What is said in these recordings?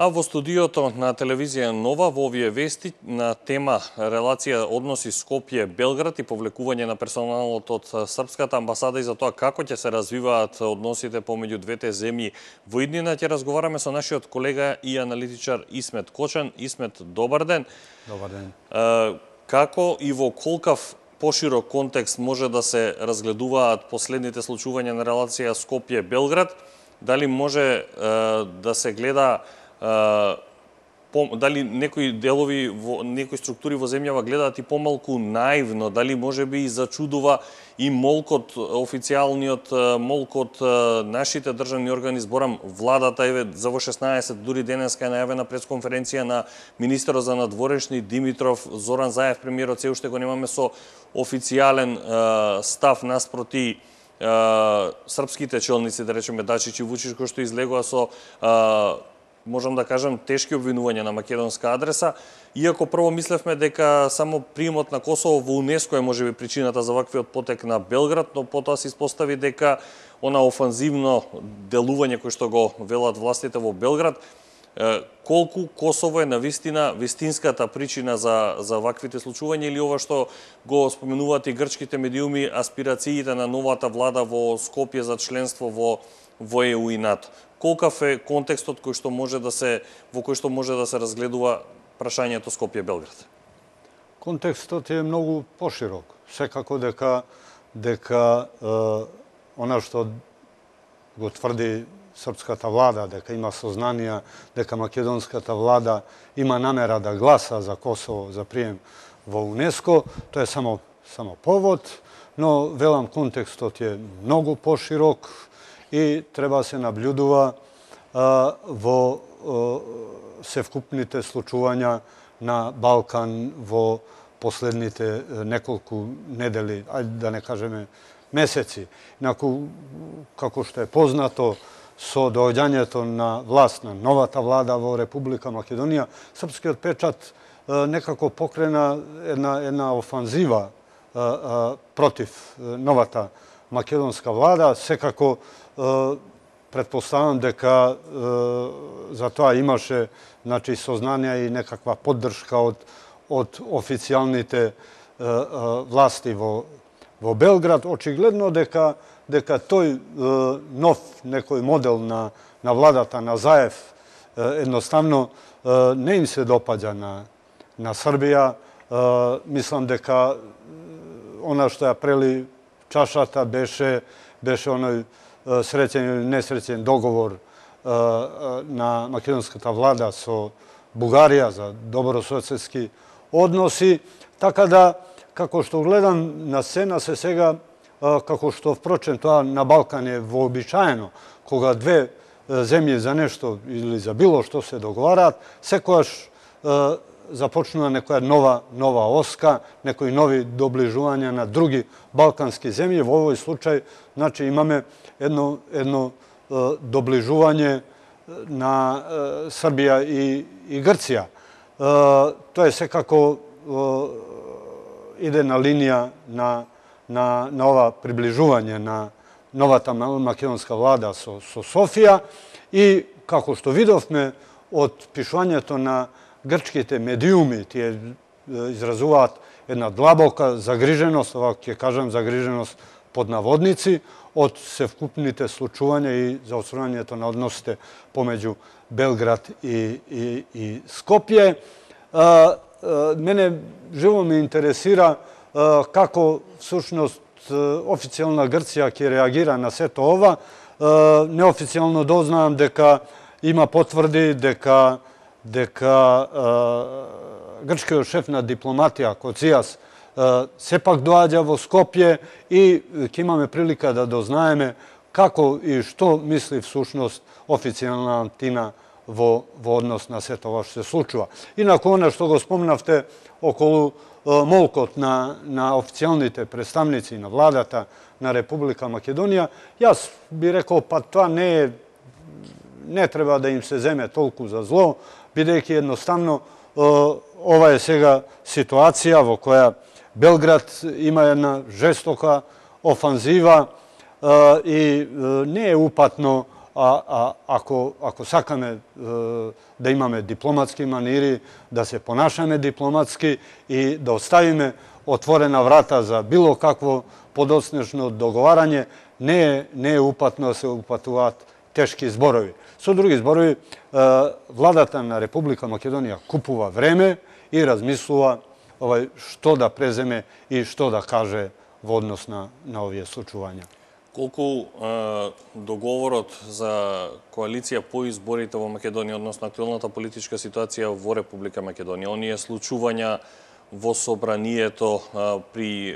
А во студиото на телевизија Нова во овие вести на тема релација односи Скопје-Белград и повлекување на персоналот од Српската амбасада и за тоа како ќе се развиваат односите помеѓу двете земји во иднина, ќе разговараме со нашиот колега и аналитичар Исмет Кочан. Исмет, добар ден. Добар ден. Како и во колкав поширок контекст може да се разгледуваат последните случувања на релација Скопје-Белград? Дали може да се гледа дали некои делови, некои структури во земјава гледаат и помалку наивно, дали може би и зачудува и молкот, официјалниот молкот нашите државни органи, зборам владата, еве за во 16 дури денеска е најавена пресконференција на министерот за надворешни Димитров, Зоран Заев, премиерот, се уште го немаме со официјален став наспроти српските челници, да речеме Дачич и Вучич, кои што излегоа со можам да кажам, тешки обвинувања на македонска адреса, иако прво мислевме дека само приемот на Косово во УНЕСКО е можеби причината за ваквиот потек на Белград, но потоа се испостави дека она офанзивно делување кој што го велат властите во Белград, колку Косово е навистина вистинската причина за ваквите случувања или ова што го споменуваат и грчките медиуми, аспирациите на новата влада во Скопје за членство во ЕУ и НАТО. Колкав е контекстот во кој што може да се разгледува прашањето Скопје-Белград? Контекстот е многу поширок. Секако дека она што го тврди српската влада, дека има сознанија, дека македонската влада има намера да гласа за Косово за прием во УНЕСКО, тоа е само повод, но велам контекстот е многу поширок и треба се наблюдува во севкупните случувања на Балкан во последните неколку недели, ајде да не кажеме месеци. Инаку, како што е познато, со доаѓањето на власт на новата влада во Република Македонија, српскиот печат некако покрена една офанзива против новата македонска влада. Секако претпоставам дека за тоа имаше сознание и некаква поддршка од официјалните власти во Белград. Очигледно дека тој нов некој модел на владата на Заев едноставно не им се допаѓа на Србија. Мислам дека она што ја прели чашата беше оној среќен или несреќен договор на македонската влада со Бугарија за добрососедски односи, така да, како што гледам на сцена се сега, како што впрочем тоа на Балкан е вообичаено, кога две земји за нешто или за било што се договараат, секогаш започнува некоја нова оска, некои нови доближувања на други балкански земји. Во овој случај, имаме едно доближување на Србија и Грција. Тоа е секако иде на линија на ова приближување на новата македонска влада со Софија и, како што видовме од пишувањето на грчките медиуми, тие изразуваат една длабока загриженост, ова ќе кажам загриженост под наводници, од севкупните случувања и заострувањето на односите помеѓу Белград и Скопје. Мене живо ме интересира како всушност официјална Грција ќе реагира на сето ова. Неофицијално дознавам дека има потврди дека грчкиот шеф на дипломатија Коцијас сепак доаѓа во Скопје и ќе имаме прилика да дознаеме како и што мисли всушност официјална Атина во однос на сето ова што се случува. Инаку, она што го спомнавте околу молкот на официјалните представници на владата на Република Македонија, јас би рекол, па тоа не треба да им се земе толку за зло, бидејќи едноставно ова е сега ситуација во која Белград има една жестока офанзива и не е упатно ako sakame da imame diplomatski maniri, da se ponašame diplomatski i da ostavime otvorena vrata za bilo kakvo podosnešno dogovaranje, ne je upatno se upatuvati teški zborovi. Su drugi zborovi, vladatana Republika Makedonija kupува vreme i razmisluva što da prezeme i što da kaže v odnos na ovije случувања. Колку договорот за коалиција по изборите во Македонија, односно актуелната политичка ситуација во Република Македонија, оние случувања во собранието при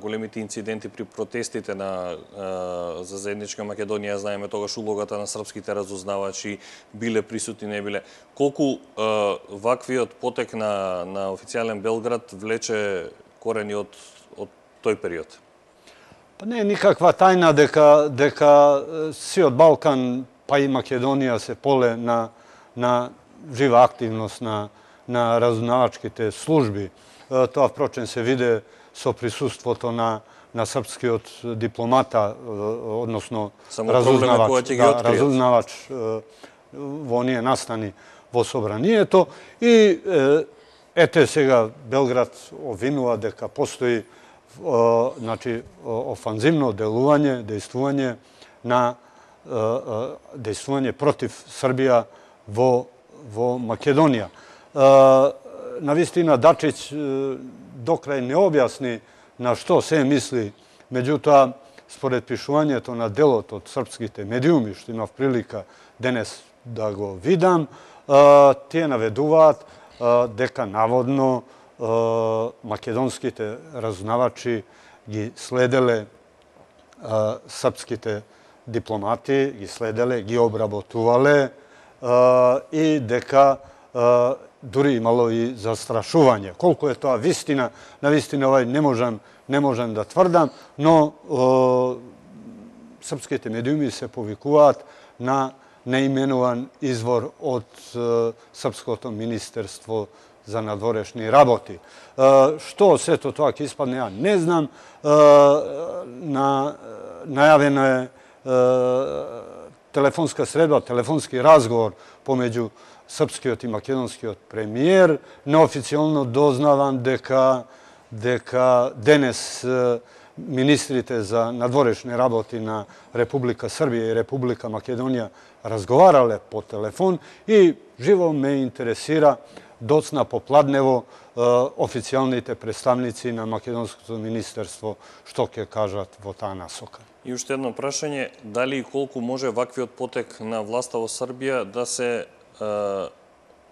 големите инциденти при протестите за заедничка Македонија, знаеме тогаш улогата на српските разузнавачи, биле присутни, не биле. Колку ваквиот потек на официјален Белград влече корени од тој период? Pa ne je nikakva tajna deka ciot Balkan, pa i Makedonija se pole na živa aktivnost na razuznavačkite službi. To, vpročem, se vide so prisustvo to na srpski od diplomata, odnosno razuznavač vo nije nastani vo sobranije to. I ete sega Belgrad ovinuva deka postoji znači ofanzivno deluvanje, dejstvovanje protiv Srbija vo Makedonija. Navistina Dačić dokraj ne objasni na što se misli, međutim, spored pišuvanja to na delot od srpskih medijumi, što ima prilika danes da go vidam, tije naveduvat deka navodno makedonski razuznavači gi sledele srpski diplomati, gi sledele, gi obrabotuvale i deka duri imalo i zastrašuvanje. Koliko je to vistina, na vistini ne možem da tvrdam, no srpski medijumi se povikuvat na neimenovan izvor od srpsko ministerstvo za nadvorešni raboti. Što sve to tak ispadne, ja ne znam. Najavljena je telefonska sredba, telefonski razgovor pomeđu srpski i makedonski premijer. Neoficijalno doznavam deka danes ministrite za nadvorešne raboti na Republika Srbije i Republika Makedonija razgovarale po telefon i živo me interesira docna popladnevo oficijalnite predstavnici na makedonsko ministerstvo što ke kažat во таа насока. И уште едно прашање, дали и колку може ваквиот потек на власта во Србија да се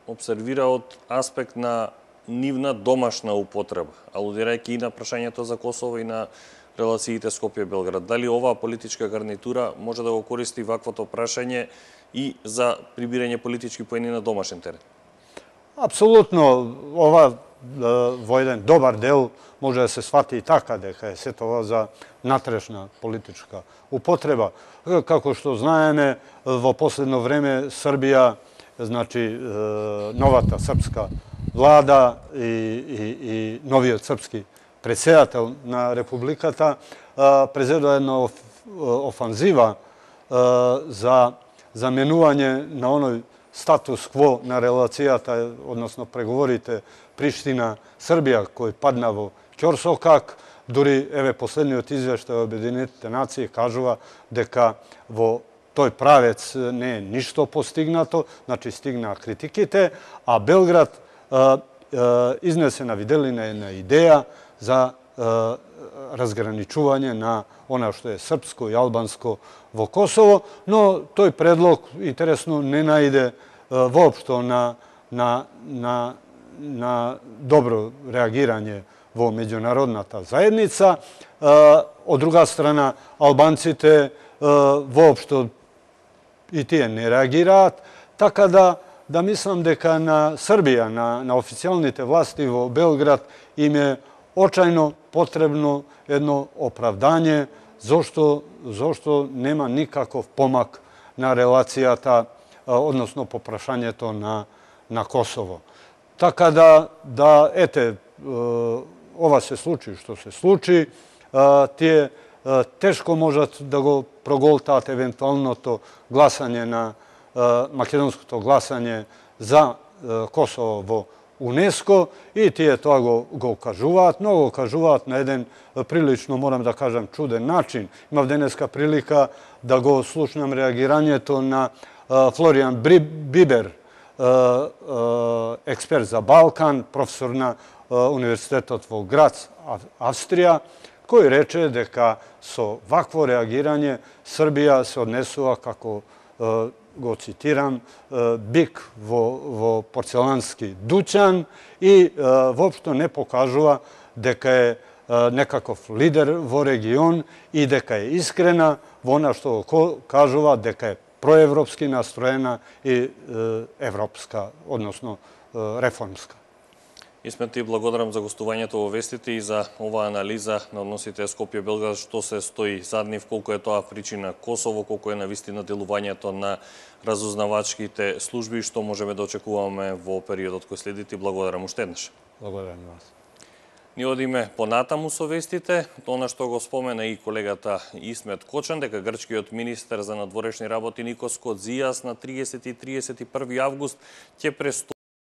обсервира од аспект на нивна домашна употреба, алудирајќи и на прашањето за Косово и на релациите Скопје-Белград. Дали оваа политичка гарнитура може да го користи ваквото прашање и за прибирање политички поени на домашен терен? Apsolutno, во еден добар дел може да се свати и така дека е се тоа за натрešна политичка употреба. Како што знаеме, во последно време Србија, значи новата српска влада и новиот српски председател на републиката презедува една офанзива за заменување на оној статус кво на релацијата, односно преговорите Приштина-Србија, кој падна во ќорсокак. Дури, еве, последниот извештај од Обединетите нации кажува дека во тој правец не е ништо постигнато, значи стигнаа критиките, а Белград изнесе на виделина една идеја за разграничување на она што е српско и албанско во Косово, но тој предлог, интересно, не најде воопшто на добро реагирање во меѓународната заедница. Од друга страна, албанците воопшто и тие не реагираат, така да мислам дека на Србија, на официјалните власти во Белград им е очајно потребно едно оправдање зошто нема никаков помак на релацијата, односно по прашањето на Косово. Така да ете, ова се случи што се случи, тие тешко можат да го проголтаат евентуалното гласање на македонското гласање за Косово во УНЕСКО и тие тоа го кажуваат, но го кажуваат на еден прилично, морам да кажам, чуден начин. Имав денеска прилика да го слушнам реагирањето на Флоријан Бибер, експерт за Балкан, професор на Универзитетот во Грац, Австрија, кој рече дека со вакво реагирање Србија се однесува како, го цитирам, бик во порцелански дуќан и воопшто не покажува дека е некаков лидер во регион и дека е искрена во она што кажува дека е проевропски настроена и европска, односно реформска. Исмет, ти благодарам за гостувањето во Вестите и за оваа анализа на односите Скопје-Белград, што се стои зад нив, колку е тоа причина Косово, колку е навистина делувањето на разузнавачките служби, што можеме да очекуваме во периодот кој следи. Ти благодарам уште еднаш. Благодарам вас. Ни одиме понатаму со вестите, она што го спомена и колегата Исмет Кочан, дека грчкиот министер за надворешни работи Никос Кодзијас на 30 и 31 август ќе